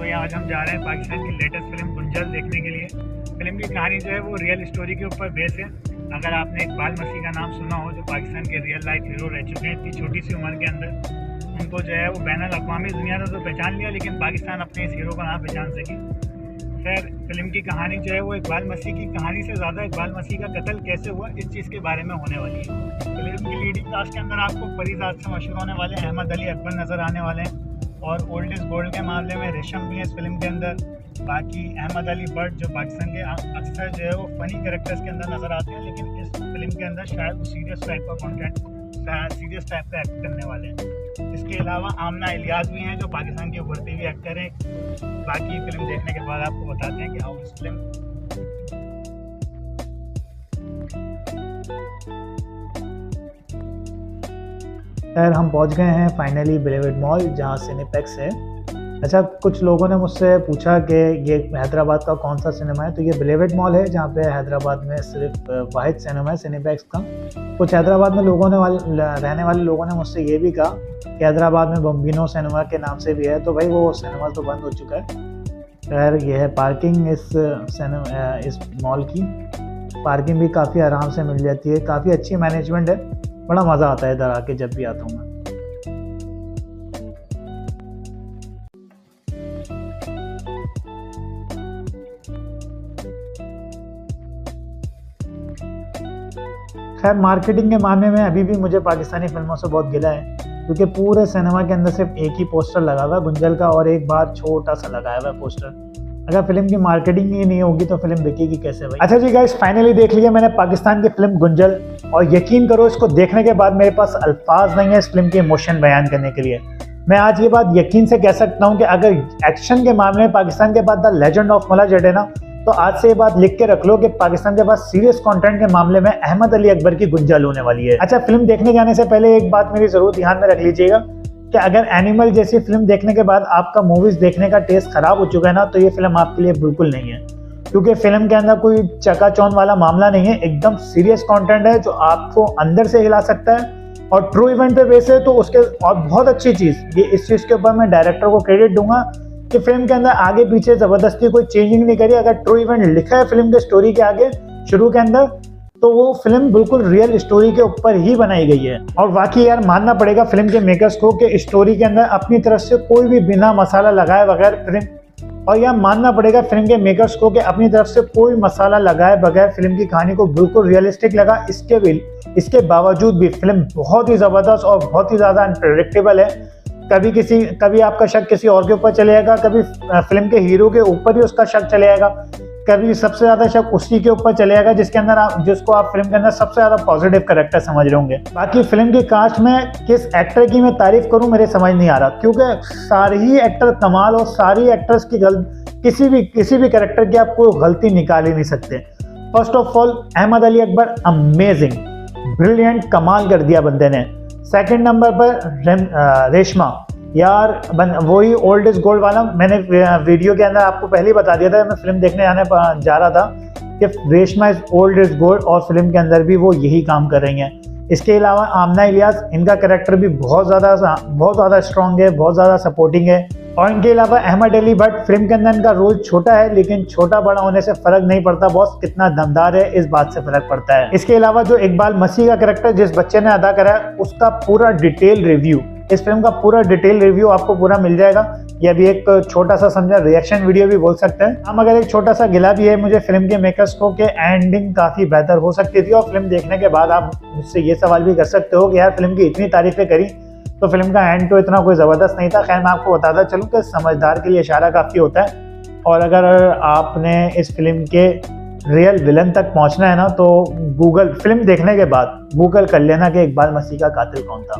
तो यहाँ आज हम जा रहे हैं पाकिस्तान की लेटेस्ट फिल्म गुंजल देखने के लिए। फिल्म की कहानी जो है वो रियल स्टोरी के ऊपर बेस है। अगर आपने इकबाल मसीह का नाम सुना हो, जो पाकिस्तान के रियल लाइफ हीरो रह चुके हैं इतनी छोटी सी उम्र के अंदर, उनको जो है वो बैनुल अक़वामी दुनिया ने तो पहचान लिया, लेकिन पाकिस्तान अपने इस हीरो को ना पहचान सकी। खैर, फिल्म की कहानी जो है वो इकबाल मसीह की कहानी से ज़्यादा इकबाल मसीह का कत्ल कैसे हुआ इस चीज़ के बारे में होने वाली है। फिल्म की लीडिंग कास्ट के अंदर आपको परिजात से मशहूर होने वाले अहमद अली अकबर नज़र आने वाले हैं, और ओल्ड इज़ गोल्ड के मामले में रेशम भी है इस फिल्म के अंदर। बाकी अहमद अली भट्ट जो पाकिस्तान के अक्सर जो है वो फ़नी कैरेक्टर्स के अंदर नज़र आते हैं, लेकिन इस फिल्म के अंदर शायद वो सीरियस टाइप का कंटेंट, सीरियस टाइप का एक्ट करने वाले हैं। इसके अलावा आमना इलियास भी हैं जो पाकिस्तान के उभरते हुए एक्टर हैं। बाकी फिल्म देखने के बाद आपको बताते हैं कि हाउ इस फिल्म। खैर, हम पहुंच गए हैं फाइनली बेलेवेट मॉल, जहां सिनेप्लेक्स है। अच्छा, कुछ लोगों ने मुझसे पूछा कि ये हैदराबाद का कौन सा सिनेमा है, तो ये बेलेवेट मॉल है, जहां पे हैदराबाद में सिर्फ वाहिद सिनेमा है सिनेप्लेक्स का। कुछ हैदराबाद में रहने वाले लोगों ने मुझसे ये भी कहा कि हैदराबाद में बम्बिनो सिनेमा के नाम से भी है, तो भाई वो सिनेमा तो बंद हो चुका है। खैर, ये है पार्किंग इस मॉल की। पार्किंग भी काफ़ी आराम से मिल जाती है, काफ़ी अच्छी मैनेजमेंट है, बड़ा मज़ा आता है इधर आके जब भी आता हूँ मैं। खैर, मार्केटिंग के मामले में अभी भी मुझे पाकिस्तानी फिल्मों से बहुत गिला है, क्योंकि पूरे सिनेमा के अंदर सिर्फ एक ही पोस्टर लगा हुआ है गुंजल का, और एक बार छोटा सा लगाया हुआ है पोस्टर। अगर फिल्म की मार्केटिंग ही नहीं होगी तो फिल्म बिकेगी कैसे भाई। अच्छा जी गाइस, फाइनली देख लिया मैंने पाकिस्तान की फिल्म गुंजल, और यकीन करो इसको देखने के बाद मेरे पास अल्फाज नहीं है इस फिल्म के इमोशन बयान करने के लिए। मैं आज ये बात यकीन से कह सकता हूँ कि अगर एक्शन के मामले में पाकिस्तान के बाद द लेजेंड ऑफ मुल्ला जट है ना, तो आज से ये बात लिख के रख लो कि पाकिस्तान के पास सीरियस कंटेंट के मामले में अहमद अली अकबर की गुंजल होने वाली है। अच्छा, फिल्म देखने जाने से पहले एक बात मेरी जरूर ध्यान में रख लीजिएगा कि अगर एनिमल जैसी फिल्म देखने के बाद आपका मूवीज देखने का टेस्ट खराब हो चुका है ना, तो ये फिल्म आपके लिए बिल्कुल नहीं है, क्योंकि फिल्म के अंदर कोई चकाचौंध वाला मामला नहीं है। एकदम सीरियस कंटेंट है जो आपको अंदर से हिला सकता है, और ट्रू इवेंट पे बेस है, तो उसके और बहुत अच्छी चीज़ ये, इस चीज़ के ऊपर मैं डायरेक्टर को क्रेडिट दूंगा कि फिल्म के अंदर आगे पीछे ज़बरदस्ती कोई चेंजिंग नहीं करी। अगर ट्रू इवेंट लिखा है फिल्म के स्टोरी के आगे शुरू के अंदर, तो वो फिल्म बिल्कुल रियल स्टोरी के ऊपर ही बनाई गई है। और वाकई यार मानना पड़ेगा फिल्म के मेकर्स को कि स्टोरी के अंदर अपनी तरफ से कोई भी बिना मसाला लगाए बगैर फिल्म, और यह मानना पड़ेगा फिल्म के मेकर्स को कि अपनी तरफ से कोई मसाला लगाए बगैर फिल्म की कहानी को बिल्कुल रियलिस्टिक लगा। इसके बावजूद भी फिल्म बहुत ही ज़बरदस्त और बहुत ही ज़्यादा अनप्रेडिक्टेबल है। कभी आपका शक किसी और के ऊपर चले जाएगा, कभी फिल्म के हीरो के ऊपर ही उसका शक चले जाएगा, कभी सबसे ज़्यादा शक उसी के ऊपर चले जाएगा जिसको आप फिल्म के अंदर सबसे ज़्यादा पॉजिटिव कैरेक्टर समझ रहे होंगे। बाकी फिल्म की कास्ट में किस एक्टर की मैं तारीफ करूं मेरे समझ नहीं आ रहा, क्योंकि सारे ही एक्टर कमाल, और सारी एक्टर्स की किसी भी कैरेक्टर की आप कोई गलती निकाल ही नहीं सकते। First of all, Ahmad Ali Akbar amazing, brilliant, कमाल कर दिया बंदे ने। सेकंड नंबर पर रेशमा, यार वही ओल्ड इज गोल्ड वाला, मैंने वीडियो के अंदर आपको पहले ही बता दिया था, मैं फिल्म देखने जा रहा था कि Reshma is old is gold, और फिल्म के अंदर भी वो यही काम कर रही हैं। इसके अलावा आमना इलियास, इनका कैरेक्टर भी बहुत ज़्यादा स्ट्रॉन्ग है, बहुत ज़्यादा सपोर्टिंग है। और इनके अलावा अहमद अली भट्ट, फिल्म के अंदर इनका रोल छोटा है, लेकिन छोटा बड़ा होने से फर्क नहीं पड़ता, बॉस कितना दमदार है इस बात से फर्क पड़ता है। इसके अलावा जो इकबाल मसीह का कैरेक्टर जिस बच्चे ने अदा करा है, उसका पूरा डिटेल रिव्यू, इस फिल्म का पूरा डिटेल रिव्यू आपको पूरा मिल जाएगा। ये भी एक छोटा सा समझा रिएक्शन वीडियो भी बोल सकते हैं हम। अगर एक छोटा सा गिला भी है मुझे फिल्म के मेकर्स को कि एंडिंग काफ़ी बेहतर हो सकती थी, और फिल्म देखने के बाद आप मुझसे ये सवाल भी कर सकते हो कि यार फिल्म की इतनी तारीफें करी तो फिल्म का एंड तो इतना कोई ज़बरदस्त नहीं था। खैर, मैं आपको बताता चलूँ कि समझदार के लिए इशारा काफ़ी होता है, और अगर आपने इस फिल्म के रियल विलन तक पहुंचना है ना, तो फिल्म देखने के बाद गूगल कर लेना कि इकबाल मसीह का कातिल कौन था।